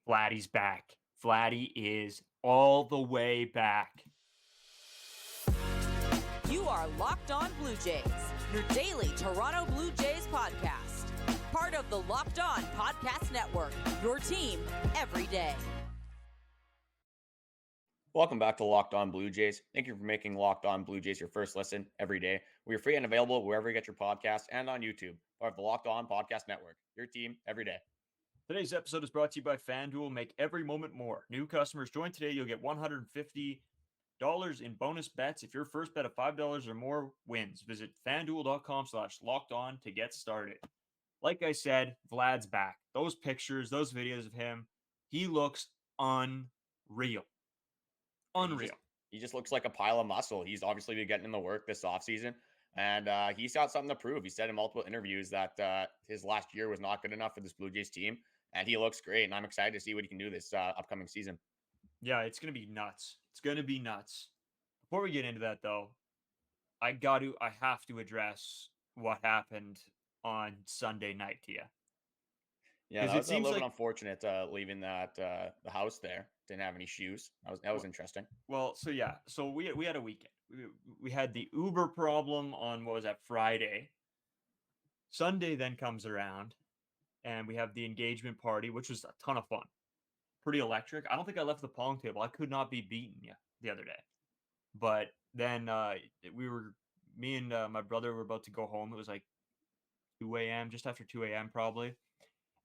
Vladdy's back. Vladdy is all the way back. You are Locked On Blue Jays, your daily Toronto Blue Jays podcast. Part of the Locked On Podcast Network, your team every day. Welcome back to Locked On Blue Jays. Thank you for making Locked On Blue Jays your first listen every day. We are free and available wherever you get your podcasts and on YouTube, part of the Locked On Podcast Network, your team every day. Today's episode is brought to you by FanDuel. Make every moment more. New customers join today. You'll get $150 in bonus bets if your first bet of $5 or more wins. Visit fanduel.com/lockedon to get started. Like I said, Vlad's back. Those pictures, those videos of him, he looks unreal. Unreal. He just looks like a pile of muscle. He's obviously been getting in the work this offseason, and he's got something to prove. He said in multiple interviews that his last year was not good enough for this Blue Jays team, and he looks great, and I'm excited to see what he can do this upcoming season. Yeah, it's going to be nuts. It's going to be nuts. Before we get into that, though, I have to address what happened on Sunday night to you. Yeah, that was a little bit unfortunate leaving the house there. Didn't have any shoes. That was interesting. Well, so we had a weekend. We had the Uber problem on, what was that, Friday. Sunday then comes around, and we have the engagement party, which was a ton of fun. Pretty electric. I don't think I left the pong table. I could not be beaten the other day. But then me and my brother were about to go home. It was like 2 a.m., just after 2 a.m. probably.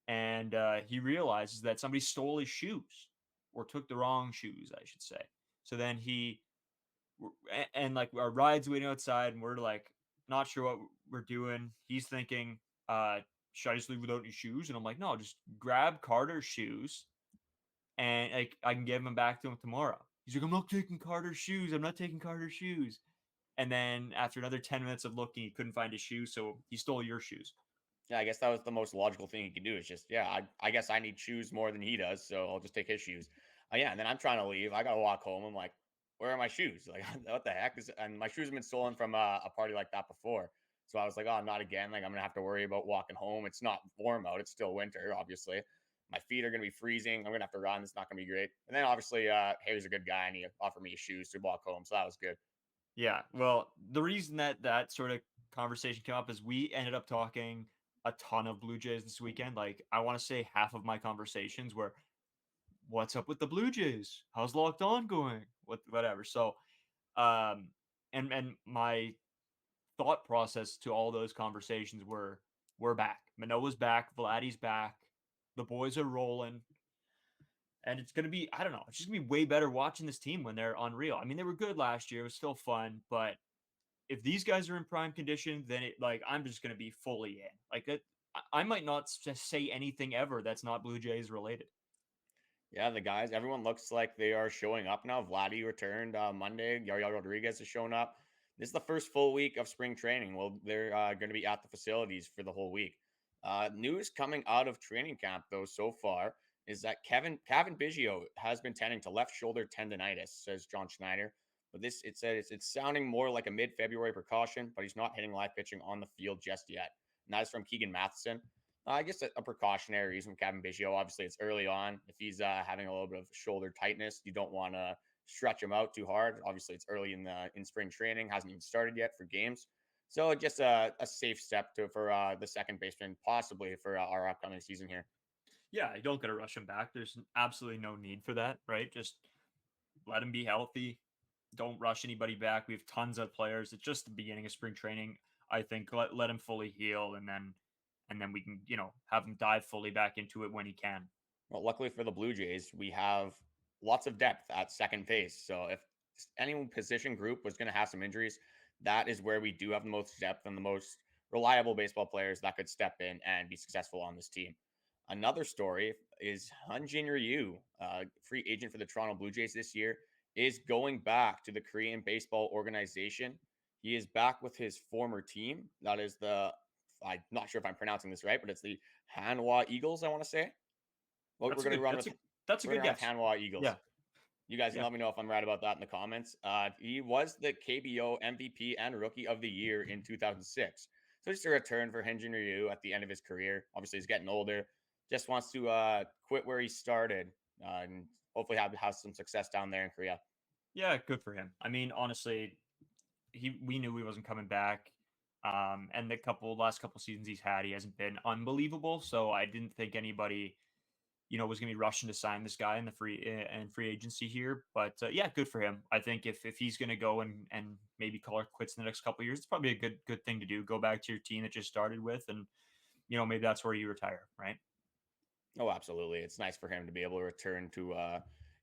And he realizes that somebody stole his shoes, or took the wrong shoes, I should say. So then like our ride's waiting outside, and we're like not sure what we're doing. He's thinking, should I just leave without any shoes? And I'm like, no, just grab Carter's shoes, and I can give them back to him tomorrow. He's like, I'm not taking Carter's shoes. I'm not taking Carter's shoes. And then after another 10 minutes of looking, he couldn't find his shoes, so he stole your shoes. Yeah, I guess that was the most logical thing he could do. Is just, I guess I need shoes more than he does, so I'll just take his shoes. And then I'm trying to leave. I got to walk home. I'm like, where are my shoes? Like, what the heck? And my shoes have been stolen from a party like that before. So I was like, oh, not again. Like, I'm going to have to worry about walking home. It's not warm out. It's still winter, obviously. My feet are going to be freezing. I'm going to have to run. It's not going to be great. And then obviously, Harry's a good guy, and he offered me his shoes to walk home. So that was good. Yeah, well, the reason that sort of conversation came up is we ended up talking a ton of Blue Jays this weekend. Like, I want to say half of my conversations were, what's up with the Blue Jays? How's Locked On going? Whatever. So, and my thought process to all those conversations were, we're back. Manoah's back. Vladdy's back. The boys are rolling. And it's going to be, I don't know, it's just going to be way better watching this team when they're unreal. I mean, they were good last year. It was still fun. But if these guys are in prime condition, then I'm just going to be fully in. Like, I might not say anything ever that's not Blue Jays related. Yeah, the guys, everyone looks like they are showing up now. Vladdy returned Monday. Yariel Rodriguez has shown up. This is the first full week of spring training. Well, they're going to be at the facilities for the whole week. News coming out of training camp, though, so far, is that Kevin Biggio has been tending to left shoulder tendonitis, says John Schneider. But it's sounding more like a mid-February precaution, but he's not hitting live pitching on the field just yet. And that is from Keegan Matheson. I guess a precautionary reason from Kevin Biggio. Obviously, it's early on. If he's having a little bit of shoulder tightness, you don't want to stretch him out too hard. Obviously, it's early in spring training. Hasn't even started yet for games. So just a safe step for the second baseman, possibly for our upcoming season here. Yeah, you don't got to rush him back. There's absolutely no need for that, right? Just let him be healthy. Don't rush anybody back. We have tons of players. It's just the beginning of spring training. I think let him fully heal, and then we can, have him dive fully back into it when he can. Well, luckily for the Blue Jays, we have lots of depth at second base. So if any position group was going to have some injuries, that is where we do have the most depth and the most reliable baseball players that could step in and be successful on this team. Another story is Hyun Jin Ryu, free agent for the Toronto Blue Jays this year, is going back to the Korean baseball organization. He is back with his former team. That is I'm not sure if I'm pronouncing this right, but it's the Hanwha Eagles, I want to say. Well, we're going to run with that's a good guess. Hanwha Eagles. Yeah. You guys can let me know if I'm right about that in the comments. He was the KBO MVP and Rookie of the Year in 2006. So just a return for Hyun Jin Ryu at the end of his career. Obviously, he's getting older. just wants to quit where he started and hopefully have some success down there in Korea. Yeah, good for him. I mean, honestly, we knew he wasn't coming back. And the last couple seasons he's had, he hasn't been unbelievable. So I didn't think anybody, was going to be rushing to sign this guy in the free agency here. But yeah, good for him. I think if he's going to go and maybe call it quits in the next couple of years, it's probably a good thing to do. Go back to your team that just started with, and maybe that's where you retire, right? Oh, absolutely. It's nice for him to be able to return to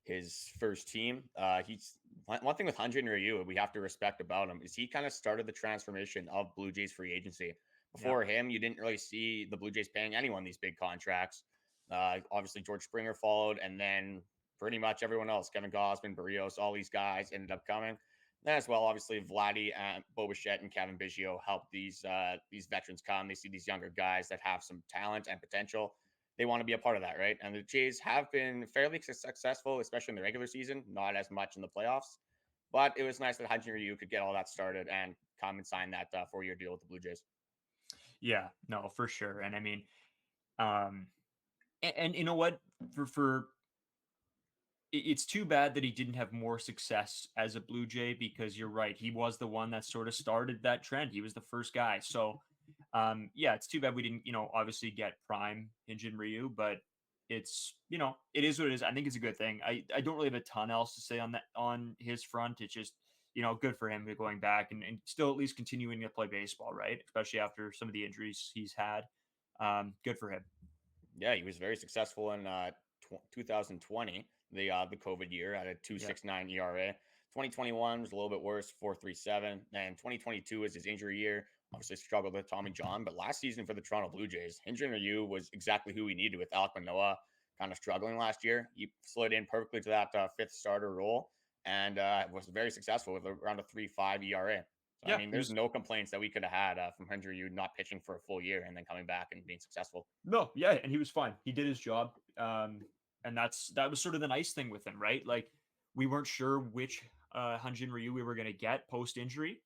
his first team. He's one thing with Hyun Jin Ryu we have to respect about him is he kind of started the transformation of Blue Jays free agency. Yeah. Before him, you didn't really see the Blue Jays paying anyone these big contracts. Obviously, George Springer followed, and then pretty much everyone else, Kevin Gausman, Barrios, all these guys ended up coming. Then as well, obviously, Vladdy and Bo Bichette and Kevin Biggio helped these veterans come. They see these younger guys that have some talent and potential. They want to be a part of that, right? And the Jays have been fairly successful, especially in the regular season, not as much in the playoffs. But it was nice that Hyun Jin Ryu could get all that started and come and sign that 4-year deal with the Blue Jays. Yeah, no, for sure. And I mean, um, and you know what? For it's too bad that he didn't have more success as a Blue Jay because you're right. He was the one that sort of started that trend. He was the first guy. So, yeah, it's too bad we didn't, obviously get prime Hyun Jin Ryu, but it's, it is what it is. I think it's a good thing. I don't really have a ton else to say on his front. It's just, good for him going back and still at least continuing to play baseball, right? Especially after some of the injuries he's had. Good for him. Yeah, he was very successful in 2020, the COVID year, at a Yeah. 2.69 ERA. 2021 was a little bit worse, 4.37, and 2022 is his injury year. Obviously struggled with Tommy John, but last season for the Toronto Blue Jays, Hyun Jin Ryu was exactly who we needed with Alek Manoah kind of struggling last year. He slid in perfectly to that fifth starter role and was very successful with around a 3.5 ERA. So, I Yeah. mean, He there's was no complaints that we could have had from Hyun Jin Ryu not pitching for a full year and then coming back and being successful. No, yeah, and he was fine. He did his job. And that was sort of the nice thing with him, right? Like we weren't sure which Hyun Jin Ryu we were gonna get post injury.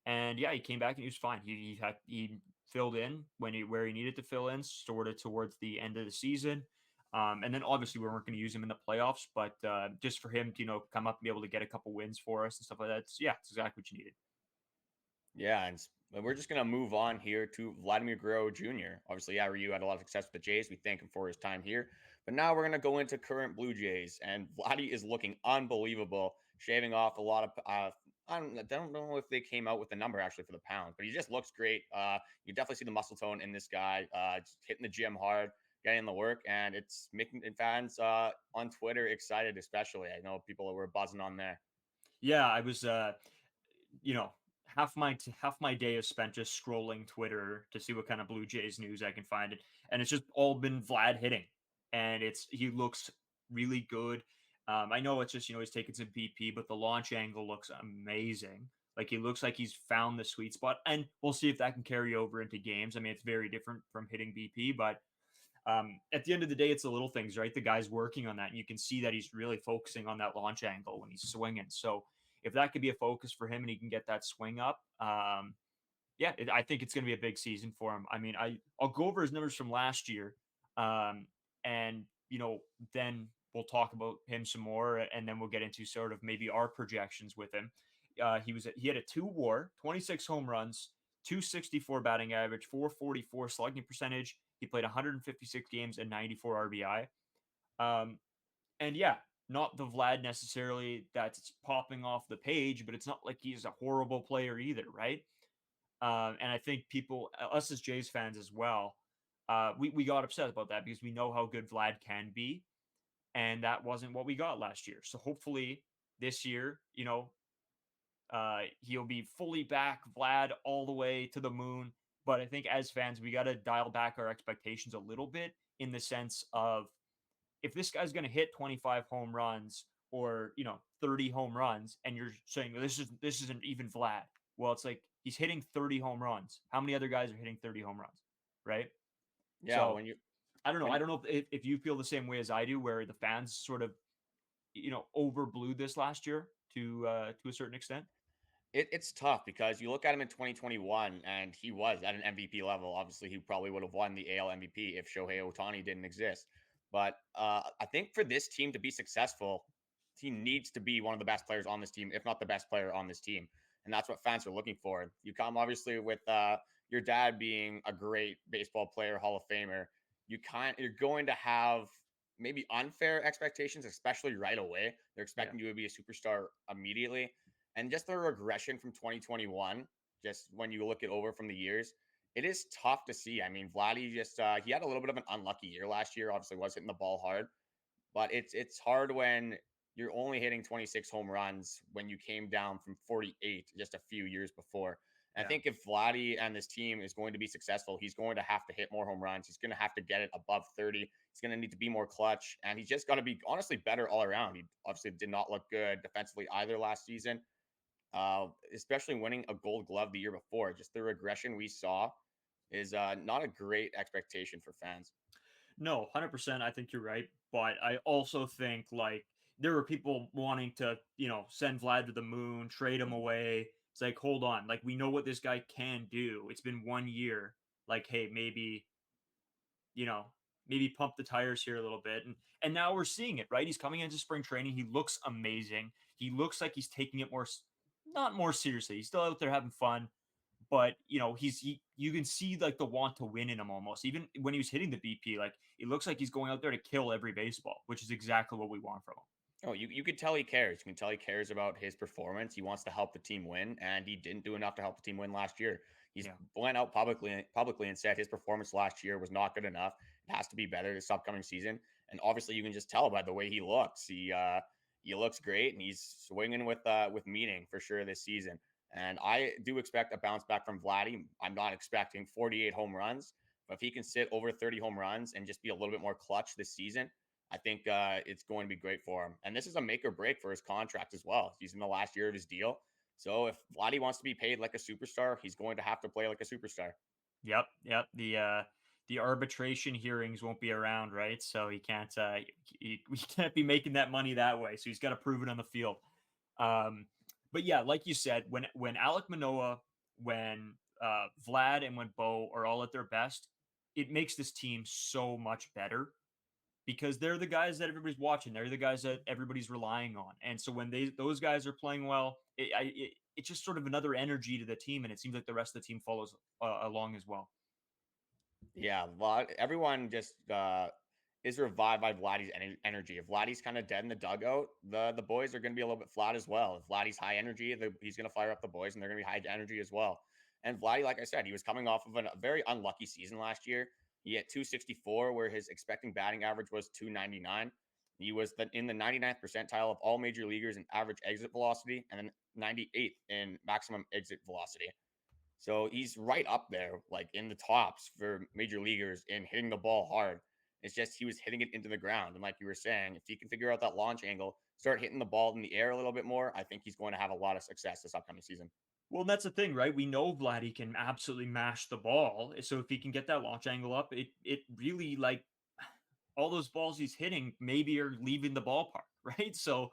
And yeah, he came back and he was fine. He filled in where he needed to fill in, sort of towards the end of the season. And then obviously we weren't going to use him in the playoffs, but just for him to come up and be able to get a couple wins for us and stuff like that, it's exactly what you needed. Yeah, and we're just gonna move on here to Vladimir Guerrero Jr. Obviously, yeah, Ryu had a lot of success with the Jays. We thank him for his time here. But now we're gonna go into current Blue Jays, and Vladdy is looking unbelievable, shaving off a lot of. I don't know if they came out with the number actually for the pounds, but he just looks great. You definitely see the muscle tone in this guy. Just hitting the gym hard, getting the work, and it's making fans on Twitter excited. Especially, I know people were buzzing on there. Yeah, I was you know, half my day is spent just scrolling Twitter to see what kind of Blue Jays news I can find it, and it's just all been Vlad hitting, and he looks really good. I know it's just he's taking some BP, but the launch angle looks amazing. Like he looks like he's found the sweet spot, and we'll see if that can carry over into games. I mean, it's very different from hitting BP, but at the end of the day, it's the little things, right? The guy's working on that, and you can see that he's really focusing on that launch angle when he's swinging. So if that could be a focus for him and he can get that swing up, yeah, I think it's going to be a big season for him. I mean, I'll go over his numbers from last year, and then we'll talk about him some more, and then we'll get into sort of maybe our projections with him. He had a 2 WAR, 26 home runs, 264 batting average, 444 slugging percentage. He played 156 games and 94 RBI. And yeah, not the Vlad necessarily that's popping off the page, but it's not like he's a horrible player either, right? And I think people, us as Jays fans as well, we got upset about that because we know how good Vlad can be, and that wasn't what we got last year. So hopefully this year, he'll be fully back, Vlad, all the way to the moon. But I think as fans, we got to dial back our expectations a little bit in the sense of if this guy's going to hit 25 home runs or 30 home runs, and you're saying this isn't even Vlad. Well, it's like he's hitting 30 home runs. How many other guys are hitting 30 home runs, right? Yeah, So I don't know. I don't know if you feel the same way as I do, where the fans sort of overblew this last year to a certain extent. It's tough because you look at him in 2021 and he was at an MVP level. Obviously, he probably would have won the AL MVP if Shohei Ohtani didn't exist. But I think for this team to be successful, he needs to be one of the best players on this team, if not the best player on this team. And that's what fans are looking for. You come obviously with your dad being a great baseball player, Hall of Famer. You're going to have maybe unfair expectations, especially right away. They're Yeah. expecting you to be a superstar immediately, and just the regression from 2021, just when you look it over from the years, it is tough to see. I mean, Vladdy just he had a little bit of an unlucky year last year. Obviously, was hitting the ball hard, but it's hard when you're only hitting 26 home runs when you came down from 48 just a few years before. And I Yeah. think if Vladdy and this team is going to be successful, he's going to have to hit more home runs. He's going to have to get it above 30. He's going to need to be more clutch, and he's just got to be honestly better all around. He obviously did not look good defensively either last season, especially winning a Gold Glove the year before. Just the regression we saw is not a great expectation for fans. No, 100%. I think you're right. But I also think like there were people wanting to, send Vlad to the moon, trade him away. It's like, hold on. Like, we know what this guy can do. It's been 1 year. Like, hey, you know, maybe pump the tires here a little bit. And now we're seeing it, right? He's coming into spring training. He looks amazing. He looks like he's taking it not more seriously. He's still out there having fun, but you can see like the want to win in him almost. Even when he was hitting the BP, like it looks like he's going out there to kill every baseball, which is exactly what we want from him. Oh, you could tell he cares. You can tell he cares about his performance. He wants to help the team win, and he didn't do enough to help the team win last year. He's Yeah. went out publicly and said his performance last year was not good enough. It has to be better this upcoming season. And obviously, you can just tell by the way he looks. He looks great, and he's swinging with meaning for sure this season. And I do expect a bounce back from Vladdy. I'm not expecting 48 home runs, but if he can sit over 30 home runs and just be a little bit more clutch this season, I think it's going to be great for him. And this is a make or break for his contract as well. He's in the last year of his deal. So if Vladdy wants to be paid like a superstar, he's going to have to play like a superstar. Yep. The arbitration hearings won't be around, right? So he can't we can't be making that money that way. So he's got to prove it on the field. Um, but yeah, like you said, when Alek Manoah, when Vlad, and when Bo are all at their best, it makes this team so much better because they're the guys that everybody's watching. They're the guys that everybody's relying on. And so when those guys are playing well, it's just sort of another energy to the team, and it seems like the rest of the team follows along as well. Yeah, everyone just is revived by Vladdy's energy. If Vladdy's kind of dead in the dugout, the boys are going to be a little bit flat as well. If Vladdy's high energy, he's going to fire up the boys, and they're going to be high energy as well. And Vladdy, like I said, he was coming off of a very unlucky season last year. He hit 264, where his expecting batting average was 299. He was in the 99th percentile of all major leaguers in average exit velocity, and then 98th in maximum exit velocity. So he's right up there, like in the tops for major leaguers in hitting the ball hard. It's just he was hitting it into the ground. And like you were saying, if he can figure out that launch angle, start hitting the ball in the air a little bit more, I think he's going to have a lot of success this upcoming season. Well, that's the thing, right? We know Vladdy can absolutely mash the ball. So if he can get that launch angle up, it really like all those balls he's hitting maybe are leaving the ballpark, right? So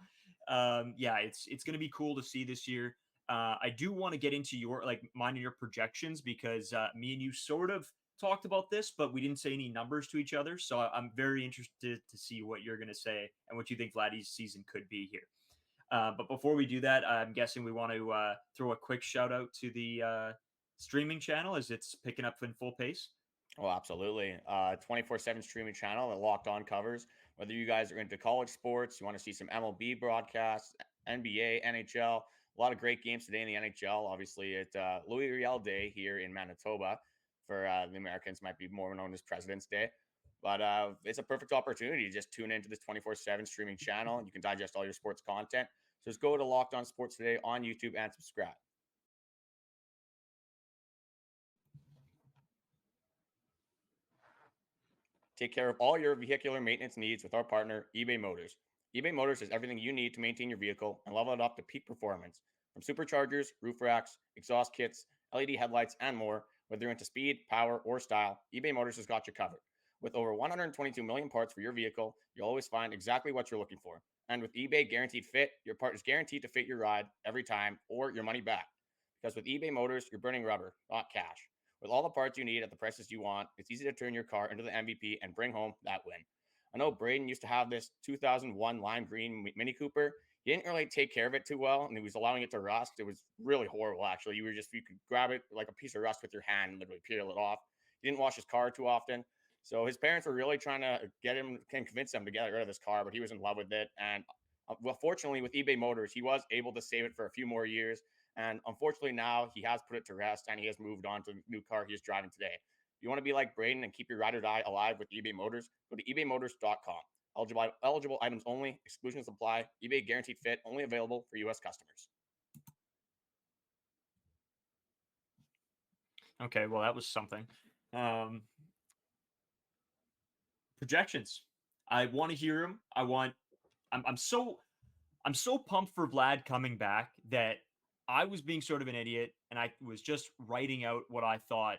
yeah, it's going to be cool to see this year. I do want to get into your like mine and your projections because me and you sort of talked about this, but we didn't say any numbers to each other. So I'm very interested to see what you're going to say and what you think Vladdy's season could be here. But before we do that, I'm guessing we want to throw a quick shout out to the streaming channel as it's picking up in full pace. Oh, absolutely. 24/7 streaming channel that Locked On covers. Whether you guys are into college sports, you want to see some MLB broadcasts, NBA, NHL, a lot of great games today in the NHL. Obviously, it's Louis Riel Day here in Manitoba for the Americans, might be more known as President's Day. But it's a perfect opportunity to just tune into this 24/7 streaming channel. You can digest all your sports content. So just go to Locked On Sports Today on YouTube and subscribe. Take care of all your vehicular maintenance needs with our partner, eBay Motors. eBay Motors has everything you need to maintain your vehicle and level it up to peak performance. From superchargers, roof racks, exhaust kits, LED headlights, and more, whether you're into speed, power, or style, eBay Motors has got you covered. With over 122 million parts for your vehicle, you'll always find exactly what you're looking for. And with eBay Guaranteed Fit, your part is guaranteed to fit your ride every time or your money back. Because with eBay Motors, you're burning rubber, not cash. With all the parts you need at the prices you want, it's easy to turn your car into the MVP and bring home that win. I know Braden used to have this 2001 lime green Mini Cooper. He didn't really take care of it too well, and he was allowing it to rust. It was really horrible, actually. You could grab it like a piece of rust with your hand and literally peel it off. He didn't wash his car too often. So his parents were really trying to convince him to get rid of this car, but he was in love with it. And well, fortunately, with eBay Motors, he was able to save it for a few more years. And unfortunately, now he has put it to rest and he has moved on to the new car he is driving today. If you want to be like Braden and keep your ride or die alive with eBay Motors, go to ebaymotors.com. Eligible items only, exclusions apply. eBay Guaranteed Fit, only available for U.S. customers. Okay, well, that was something. Projections. I want to hear them. I'm so pumped for Vlad coming back that I was being sort of an idiot and I was just writing out what I thought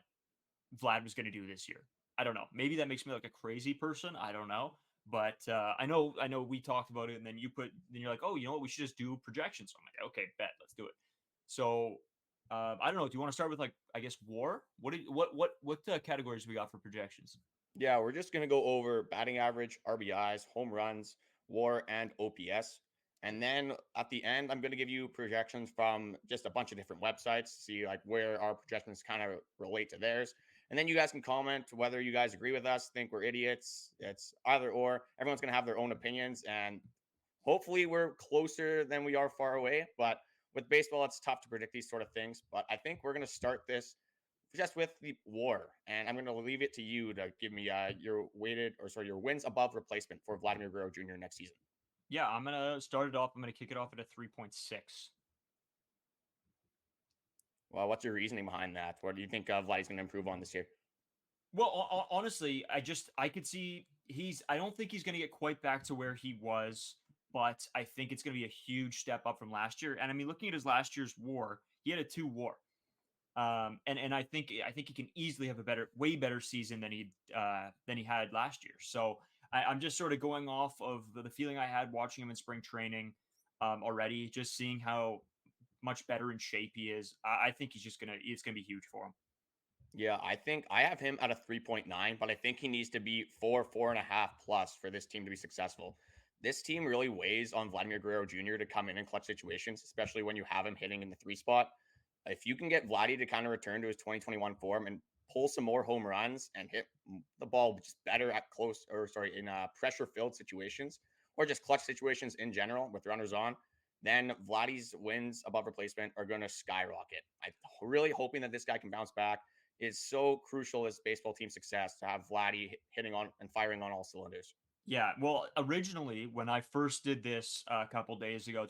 Vlad was going to do this year. I don't know. Maybe that makes me like a crazy person. I don't know. But I know we talked about it, and then then you're like, oh, you know what? We should just do projections. I'm like, okay, bet, let's do it. So I don't know. Do you want to start with like, I guess, WAR? What categories we got for projections? Yeah, we're just going to go over batting average, RBIs, home runs, WAR, and OPS. And then at the end, I'm going to give you projections from just a bunch of different websites, see like where our projections kind of relate to theirs. And then you guys can comment whether you guys agree with us, think we're idiots. It's either or. Everyone's going to have their own opinions. And hopefully we're closer than we are far away. But with baseball, it's tough to predict these sort of things. But I think we're going to start this just with the WAR, and I'm going to leave it to you to give me your your wins above replacement for Vladimir Guerrero Jr. next season. Yeah, I'm gonna start it off. I'm gonna kick it off at a 3.6. Well, what's your reasoning behind that? What do you think Vladdy's going to improve on this year? Well, honestly, I could see I don't think he's going to get quite back to where he was, but I think it's going to be a huge step up from last year. And I mean, looking at his last year's WAR, he had a 2 WAR. And I think he can easily have a way better season than he had last year. So I'm just sort of going off of the feeling I had watching him in spring training already, just seeing how much better in shape he is. I think it's gonna be huge for him. Yeah, I think I have him at a 3.9, but I think he needs to be 4.5 plus for this team to be successful. This team really weighs on Vladimir Guerrero Jr. to come in clutch situations, especially when you have him hitting in the 3 spot. If you can get Vladdy to kind of return to his 2021 form and pull some more home runs and hit the ball just better at in pressure filled situations or just clutch situations in general with runners on, then Vladdy's wins above replacement are going to skyrocket. I'm really hoping that this guy can bounce back. It's so crucial as baseball team success to have Vladdy hitting on and firing on all cylinders. Yeah, well, originally when I first did this a couple days ago,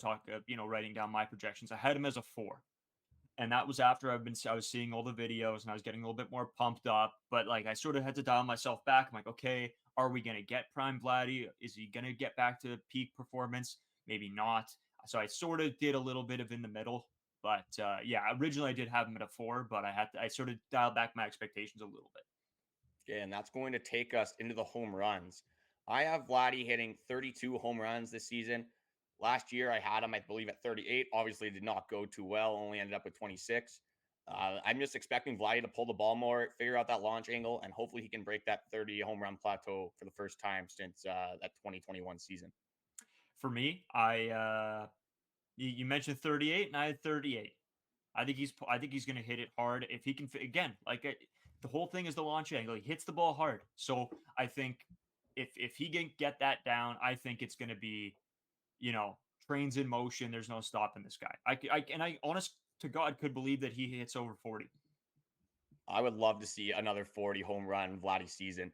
writing down my projections, I had him as a 4. And that was after I was seeing all the videos and I was getting a little bit more pumped up. But like I sort of had to dial myself back. I'm like, okay, are we gonna get prime Vladdy? Is he gonna get back to peak performance? Maybe not. So I sort of did a little bit of in the middle. But yeah, originally I did have him at a 4, but I sort of dialed back my expectations a little bit. Okay, and that's going to take us into the home runs. I have Vladdy hitting 32 home runs this season. Last year, I had him, I believe, at 38. Obviously, did not go too well, only ended up with 26. I'm just expecting Vladdy to pull the ball more, figure out that launch angle, and hopefully he can break that 30 home run plateau for the first time since that 2021 season. For me, you mentioned 38, and I had 38. I think he's going to hit it hard if he can. Again, the whole thing is the launch angle. He hits the ball hard, so I think if he can get that down, I think it's going to be, trains in motion. There's no stopping this guy. I honest to God could believe that he hits over 40. I would love to see another 40 home run Vladdy season.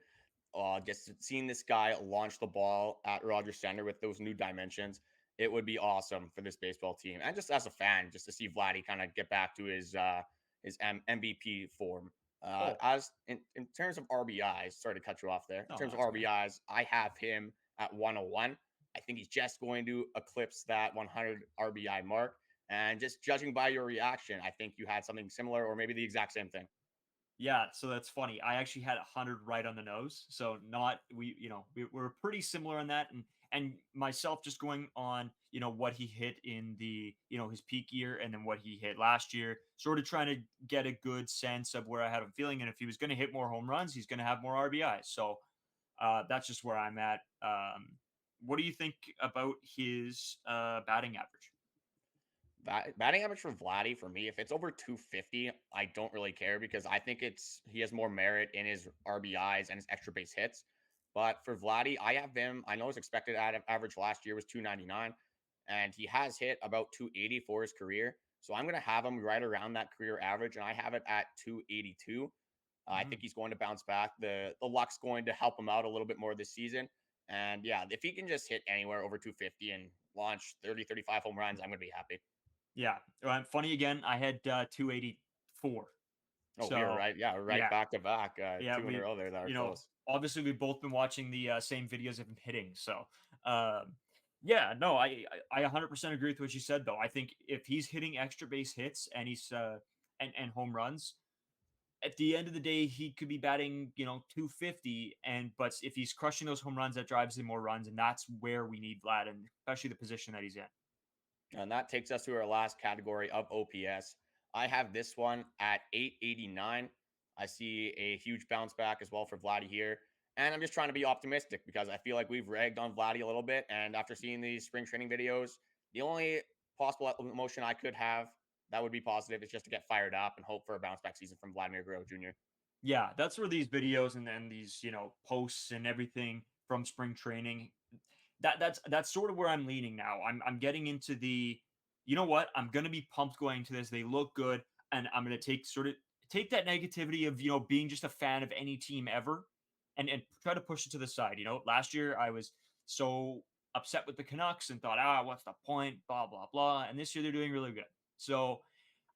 Just seeing this guy launch the ball at Rogers Center with those new dimensions, it would be awesome for this baseball team. And just as a fan, just to see Vladdy kind of get back to his MVP form. As in terms of RBIs, sorry to cut you off there. In terms of RBIs, I have him at 101. I think he's just going to eclipse that 100 RBI mark. And just judging by your reaction, I think you had something similar or maybe the exact same thing. Yeah, so that's funny. I actually had 100 right on the nose. So not we're pretty similar on that, and myself just going on, what he hit in the, his peak year and then what he hit last year, sort of trying to get a good sense of where I had him feeling, and if he was going to hit more home runs, he's going to have more RBIs. So that's just where I'm at. What do you think about his batting average? Batting average for Vladdy for me, if it's over 250, I don't really care because I think he has more merit in his RBIs and his extra base hits. But for Vladdy, I have him. I know his expected average last year was 299, and he has hit about 280 for his career. So I'm going to have him right around that career average, and I have it at 282. I think Mhm. he's going to bounce back. The luck's going to help him out a little bit more this season. And yeah, if he can just hit anywhere over 250 and launch 30, 35 home runs, I'm going to be happy. Yeah. Funny again, I had 284. Oh, we were So right. Yeah, we're right yeah, back to back. yeah, Two in a we, row there that are close. obviously we've both been watching the same videos of him hitting. So, yeah, no, I 100% agree with what you said though. I think if he's hitting extra base hits and he's and home runs, at the end of the day, he could be batting, 250. But if he's crushing those home runs, that drives in more runs, and that's where we need Vlad, and especially the position that he's in. And that takes us to our last category of OPS. I have this one at 889. I see a huge bounce back as well for Vladdy here. And I'm just trying to be optimistic because I feel like we've ragged on Vladdy a little bit. And after seeing these spring training videos, the only possible emotion I could have that would be positive is just to get fired up and hope for a bounce back season from Vladimir Guerrero Jr. Yeah, that's where these videos and then these, posts and everything from spring training, that's sort of where I'm leaning now. I'm getting into the, you know what? I'm gonna be pumped going to this. They look good, and I'm gonna take that negativity of, being just a fan of any team ever, and try to push it to the side. Last year I was so upset with the Canucks and thought, what's the point? Blah blah blah. And this year they're doing really good. So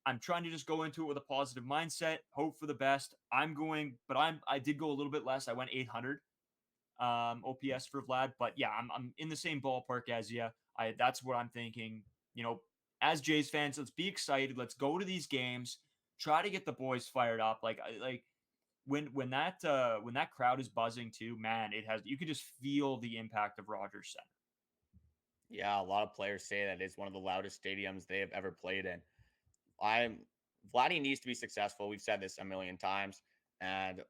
I'm trying to just go into it with a positive mindset, hope for the best. I did go a little bit less. I went 800 OPS for Vlad, but yeah, I'm in the same ballpark as you. That's what I'm thinking. As Jays fans, let's be excited. Let's go to these games. Try to get the boys fired up. Like when that crowd is buzzing too, man, you can just feel the impact of Rogers Center. Yeah, a lot of players say that it's one of the loudest stadiums they have ever played in. I'm Vladdy needs to be successful. We've said this a million times. And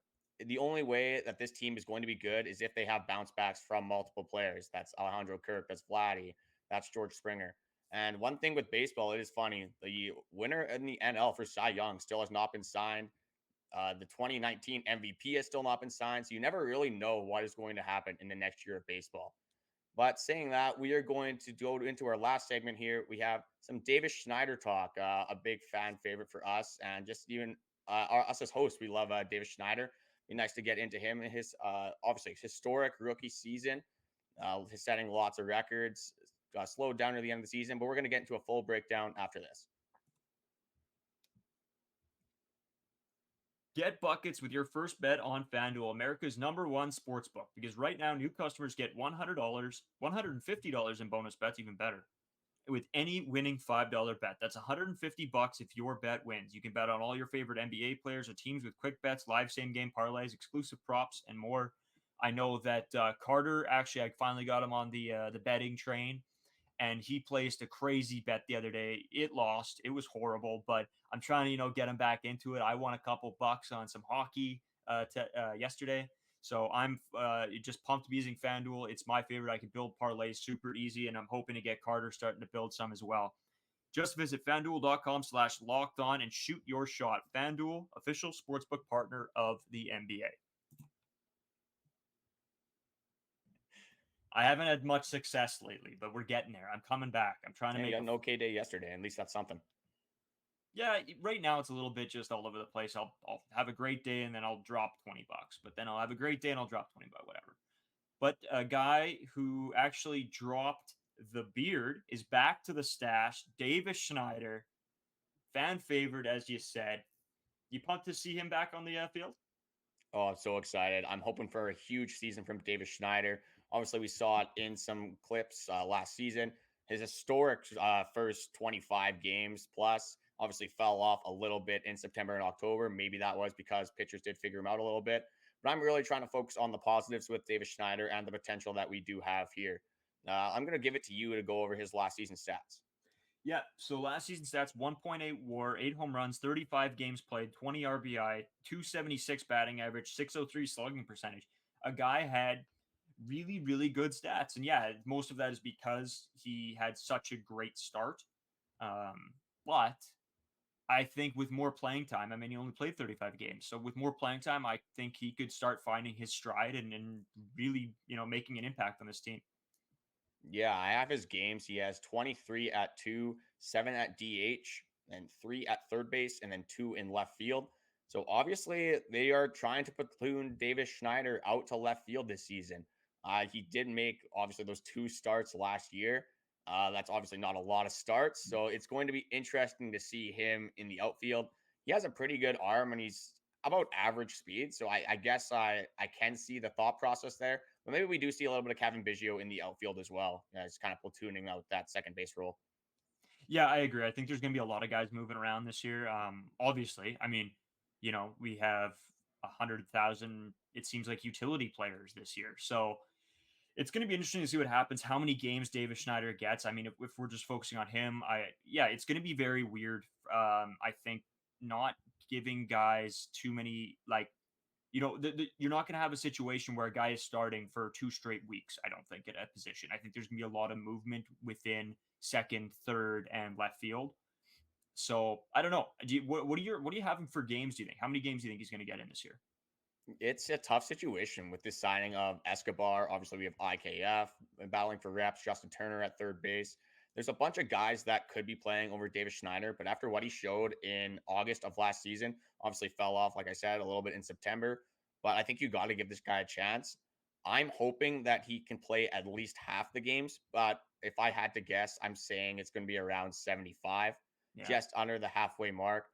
the only way that this team is going to be good is if they have bounce backs from multiple players. That's Alejandro Kirk, that's Vladdy, that's George Springer. And one thing with baseball, it is funny. The winner in the NL for Cy Young still has not been signed. The 2019 MVP has still not been signed. So you never really know what is going to happen in the next year of baseball. But saying that, we are going to go into our last segment here. We have some Davis Schneider talk, a big fan favorite for us, and just even us as hosts, we love Davis Schneider. Be nice to get into him and his obviously historic rookie season. He's setting lots of records. Slowed down near the end of the season, but we're going to get into a full breakdown after this. Get buckets with your first bet on FanDuel, America's #1 sports book, because right now new customers get $100, $150 in bonus bets, even better, with any winning $5 bet. That's $150 if your bet wins. You can bet on all your favorite NBA players or teams with quick bets, live same game parlays, exclusive props, and more. I know that Carter, actually, I finally got him on the betting train, and he placed a crazy bet the other day. It lost. It was horrible, but I'm trying to, get him back into it. I won a couple bucks on some hockey yesterday. So I'm just pumped to be using FanDuel. It's my favorite. I can build parlays super easy, and I'm hoping to get Carter starting to build some as well. Just visit fanduel.com/locked on and shoot your shot. FanDuel, official sportsbook partner of the NBA. I haven't had much success lately, but we're getting there. I'm coming back. I'm trying to Yeah, you make got an okay day yesterday. At least that's something. yeah, right now it's a little bit just all over the place. I'll have a great day and then I'll drop $20, but then I'll have a great day and I'll drop 20 bucks, whatever. But a guy who actually dropped the beard is back to the stash. Davis Schneider, fan favorite, as you said. You pumped to see him back on the field? Oh, I'm so excited. I'm hoping for a huge season from Davis Schneider. Obviously, we saw it in some clips last season. His historic first 25 games plus. Obviously, fell off a little bit in September and October. Maybe that was because pitchers did figure him out a little bit. But I'm really trying to focus on the positives with Davis Schneider and the potential that we do have here. I'm going to give it to you to go over his last season stats. Yeah. So last season stats: 1.8 WAR, 8 home runs, 35 games played, 20 RBI, 276 batting average, 603 slugging percentage. A guy had really, really good stats, and yeah, most of that is because he had such a great start. But I think with more playing time, I mean, he only played 35 games. So with more playing time, I think he could start finding his stride and really, making an impact on this team. Yeah, I have his games. He has 23 at two, 7 at DH, and 3 at third base, and then 2 in left field. So obviously, they are trying to platoon Davis Schneider out to left field this season. He did make obviously those 2 starts last year. That's obviously not a lot of starts. So it's going to be interesting to see him in the outfield. He has a pretty good arm and he's about average speed. So I guess I can see the thought process there. But maybe we do see a little bit of Kevin Biggio in the outfield as well, as kind of platooning out that second base role. Yeah, I agree. I think there's going to be a lot of guys moving around this year. Obviously, I mean, we have 100,000, it seems like, utility players this year. So it's going to be interesting to see what happens, how many games Davis Schneider gets. I mean, if we're just focusing on him, it's going to be very weird. I think not giving guys too many, like, you're not going to have a situation where a guy is starting for 2 straight weeks. I don't think at a position. I think there's going to be a lot of movement within second, third, and left field. So I don't know. What do you have him for games? Do you think? How many games do you think he's going to get in this year? It's a tough situation with the signing of Escobar. Obviously, we have IKF battling for reps, Justin Turner at third base. There's a bunch of guys that could be playing over Davis Schneider, but after what he showed in August of last season, obviously fell off, like I said, a little bit in September. But I think you got to give this guy a chance. I'm hoping that he can play at least half the games, but if I had to guess, I'm saying it's going to be around 75, Yeah. just under the halfway mark.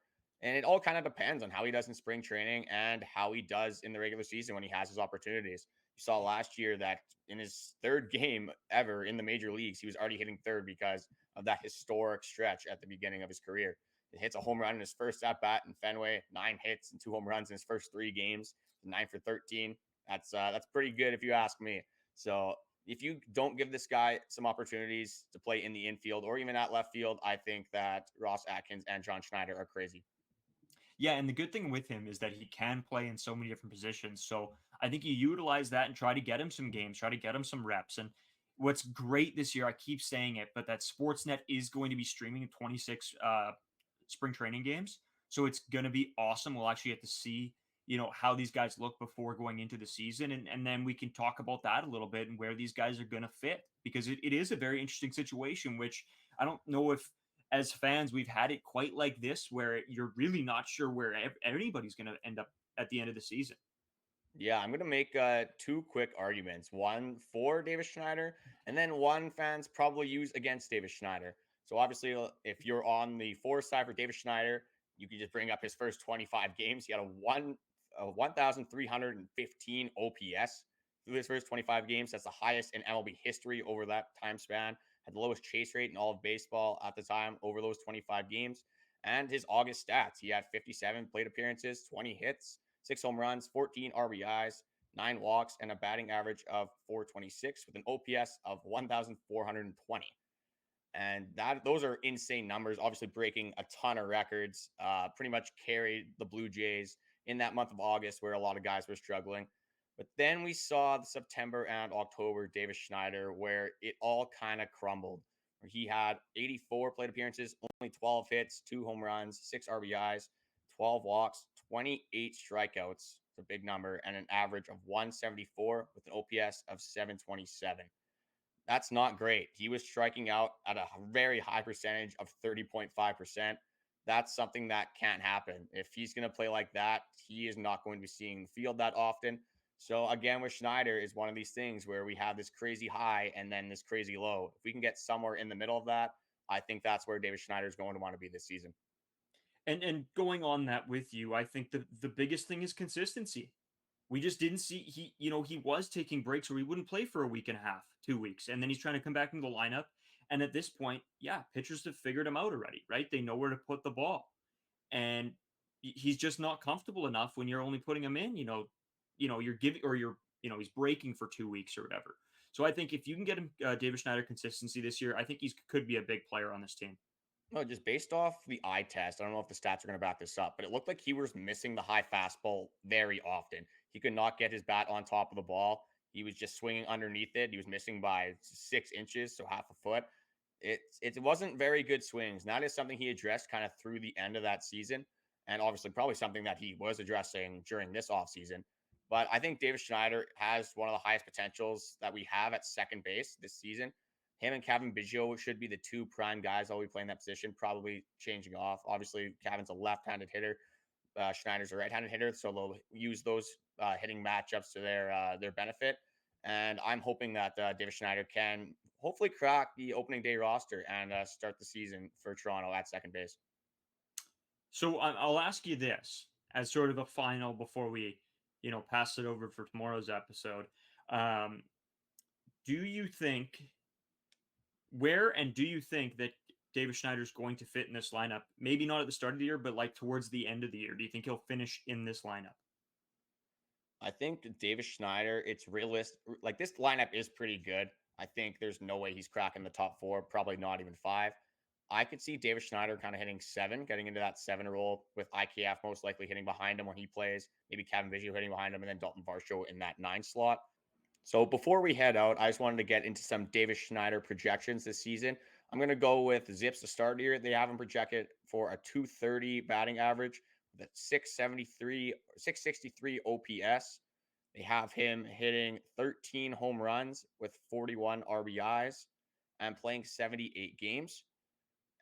And it all kind of depends on how he does in spring training and how he does in the regular season when he has his opportunities. You saw last year that in his third game ever in the major leagues, he was already hitting third because of that historic stretch at the beginning of his career. He hits a home run in his first at bat in Fenway, 9 hits and 2 home runs in his first 3 games, 9 for 13. That's pretty good if you ask me. So if you don't give this guy some opportunities to play in the infield or even at left field, I think that Ross Atkins and John Schneider are crazy. Yeah, and the good thing with him is that he can play in so many different positions. So I think you utilize that and try to get him some games, try to get him some reps. And what's great this year, I keep saying it, but that Sportsnet is going to be streaming 26 spring training games. So it's going to be awesome. We'll actually get to see, how these guys look before going into the season. And then we can talk about that a little bit and where these guys are going to fit because it is a very interesting situation, which I don't know if as fans we've had it quite like this where you're really not sure where anybody's going to end up at the end of the season. Yeah, I'm going to make 2 quick arguments. One for Davis Schneider, and then one fans probably use against Davis Schneider. So obviously, if you're on the for side for Davis Schneider, you can just bring up his first 25 games. He had a 1,315 OPS through his first 25 games. That's the highest in MLB history over that time span. Had the lowest chase rate in all of baseball at the time over those 25 games. And his August stats, he had 57 plate appearances, 20 hits, 6 home runs, 14 RBIs, 9 walks, and a batting average of 426 with an OPS of 1,420. And those are insane numbers, obviously breaking a ton of records, pretty much carried the Blue Jays in that month of August where a lot of guys were struggling. But then we saw the September and October Davis Schneider where it all kind of crumbled. Where he had 84 plate appearances, only 12 hits, 2 home runs, 6 RBIs, 12 walks, 28 strikeouts. It's a big number, and an average of 174 with an OPS of 727. That's not great. He was striking out at a very high percentage of 30.5%. That's something that can't happen. If he's going to play like that, he is not going to be seeing the field that often. So again, with Schneider is one of these things where we have this crazy high and then this crazy low. If we can get somewhere in the middle of that, I think that's where Davis Schneider is going to want to be this season. And going on that with you, I think the biggest thing is consistency. We just didn't see he was taking breaks where he wouldn't play for a week and a half, 2 weeks, and then he's trying to come back into the lineup. And at this point, yeah, pitchers have figured him out already, right? They know where to put the ball. And he's just not comfortable enough when you're only putting him in, you're giving or you're, he's breaking for 2 weeks or whatever. So I think if you can get him Davis Schneider consistency this year, I think he could be a big player on this team. No, just based off the eye test, I don't know if the stats are going to back this up, but it looked like he was missing the high fastball very often. He could not get his bat on top of the ball. He was just swinging underneath it. He was missing by 6 inches, so half a foot. It wasn't very good swings. And that is something he addressed kind of through the end of that season, and obviously probably something that he was addressing during this offseason. But I think Davis Schneider has one of the highest potentials that we have at second base this season. Him and Kevin Biggio should be the two prime guys that will be playing that position, probably changing off. Obviously, Kevin's a left-handed hitter. Schneider's a right-handed hitter, so they'll use those hitting matchups to their benefit. And I'm hoping that Davis Schneider can hopefully crack the opening day roster and start the season for Toronto at second base. So I'll ask you this as sort of a final before we, pass it over for tomorrow's episode. Um, do you think where and do you think that Davis Schneider's going to fit in this lineup? Maybe not at the start of the year, but like towards the end of the year. Do you think he'll finish in this lineup? I think Davis Schneider, it's realistic. Like this lineup is pretty good. I think there's no way he's cracking the top four, probably not even five. I could see Davis Schneider kind of hitting seven, getting into that seven role with IKF most likely hitting behind him when he plays, maybe Kevin Biggio hitting behind him, and then Dalton Varsho in that nine slot. So before we head out, I just wanted to get into some Davis Schneider projections this season. I'm going to go with Zips to start here. They have him projected for a 230 batting average with a 663 OPS. They have him hitting 13 home runs with 41 RBIs and playing 78 games.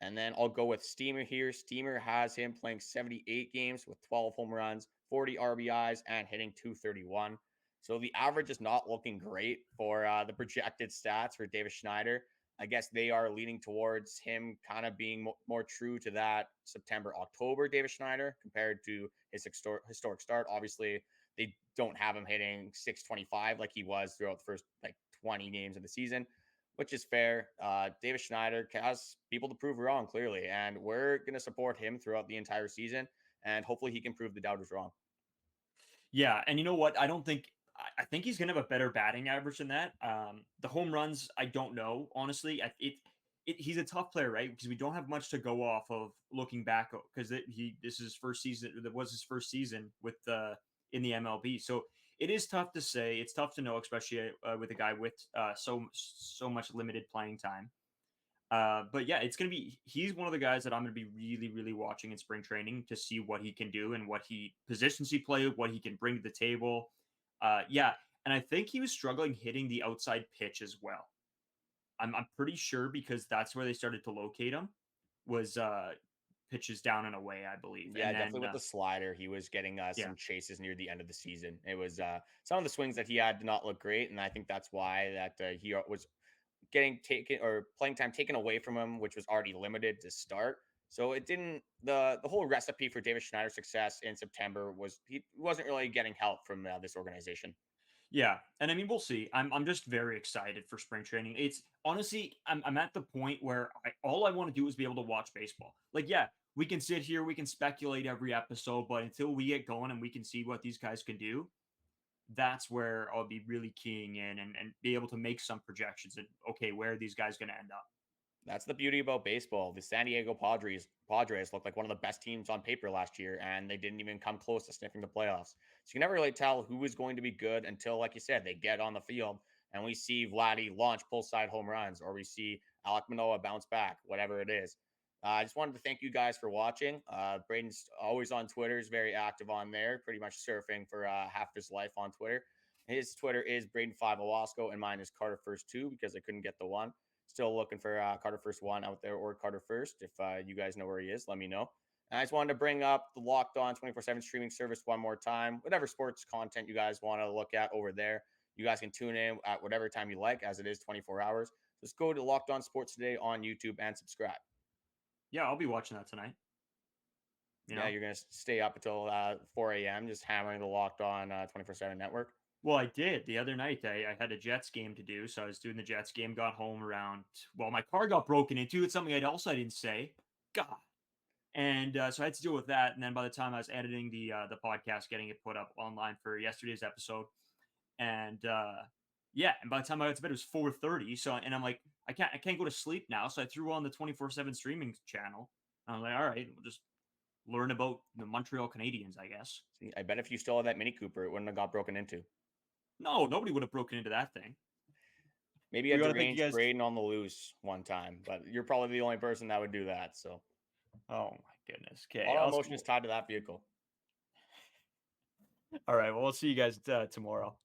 And then I'll go with Steamer here. Steamer has him playing 78 games with 12 home runs, 40 RBIs, and hitting 231. So the average is not looking great for the projected stats for Davis Schneider. I guess they are leaning towards him kind of being more true to that September, October Davis Schneider compared to his historic start. Obviously, they don't have him hitting 625 like he was throughout the first 20 games of the season, which is fair. Davis Schneider has people to prove wrong, clearly, and we're going to support him throughout the entire season, and hopefully he can prove the doubters wrong. Yeah, and you know what? I think he's gonna have a better batting average than that. The home runs, I don't know, honestly. He's a tough player, right? Because we don't have much to go off of looking back. Because this is his first season. That was his first season with in the MLB. So it is tough to say. It's tough to know, especially with a guy with so much limited playing time. But yeah, he's one of the guys that I'm going to be really, really watching in spring training to see what he can do and positions he play, what he can bring to the table. Yeah. And I think he was struggling hitting the outside pitch as well. I'm pretty sure because that's where they started to locate him was pitches down and away, I believe. Yeah, And definitely then, with the slider, he was getting yeah, some chases near the end of the season. It was some of the swings that he had did not look great, and I think that's why that he was getting taken or playing time taken away from him, which was already limited to start. So it didn't the whole recipe for David Schneider's success in September was he wasn't really getting help from this organization. yeah, and I mean we'll see. I'm just very excited for spring training. It's honestly I'm at the point where all I want to do is be able to watch baseball. Like yeah, we can sit here, we can speculate every episode, but until we get going and we can see what these guys can do, that's where I'll be really keying in and be able to make some projections and okay, where are these guys going to end up? That's the beauty about baseball. The San Diego Padres looked like one of the best teams on paper last year, and they didn't even come close to sniffing the playoffs. So you can never really tell who is going to be good until, like you said, they get on the field and we see Vladdy launch pull side home runs, or we see Alek Manoah bounce back, whatever it is. I just wanted to thank you guys for watching. Braden's always on Twitter, is very active on there, pretty much surfing for half his life on Twitter. His Twitter is Braden5Owasco, and mine is Carter First 2 because I couldn't get the one. Still looking for Carter First 1 out there, or Carter First. If you guys know where he is, let me know. And I just wanted to bring up the Locked On 24/7 streaming service one more time. Whatever sports content you guys want to look at over there, you guys can tune in at whatever time you like, as it is 24 hours. Just go to Locked On Sports Today on YouTube and subscribe. Yeah, I'll be watching that tonight. Yeah, you're going to stay up until 4 a.m. just hammering the Locked On 24/7 network. Well, I did the other night. I had a Jets game to do, so I was doing the Jets game. Got home around. Well, my car got broken into. It's something I didn't say. God. And so I had to deal with that. And then by the time I was editing the podcast, getting it put up online for yesterday's episode, and yeah, and by the time I got to bed, it was 4:30. So and I'm like, I can't go to sleep now. So I threw on the 24/7 streaming channel. And I was like, all right, we'll just learn about the Montreal Canadiens, I guess. See, I bet if you still had that Mini Cooper, it wouldn't have got broken into. No, nobody would have broken into that thing. Maybe We at got to thank you deranged guys. Braden on the loose one time, but you're probably the only person that would do that. So Oh my goodness. a Okay. lot of emotion is tied to that vehicle. All right. Well, we'll see you guys tomorrow.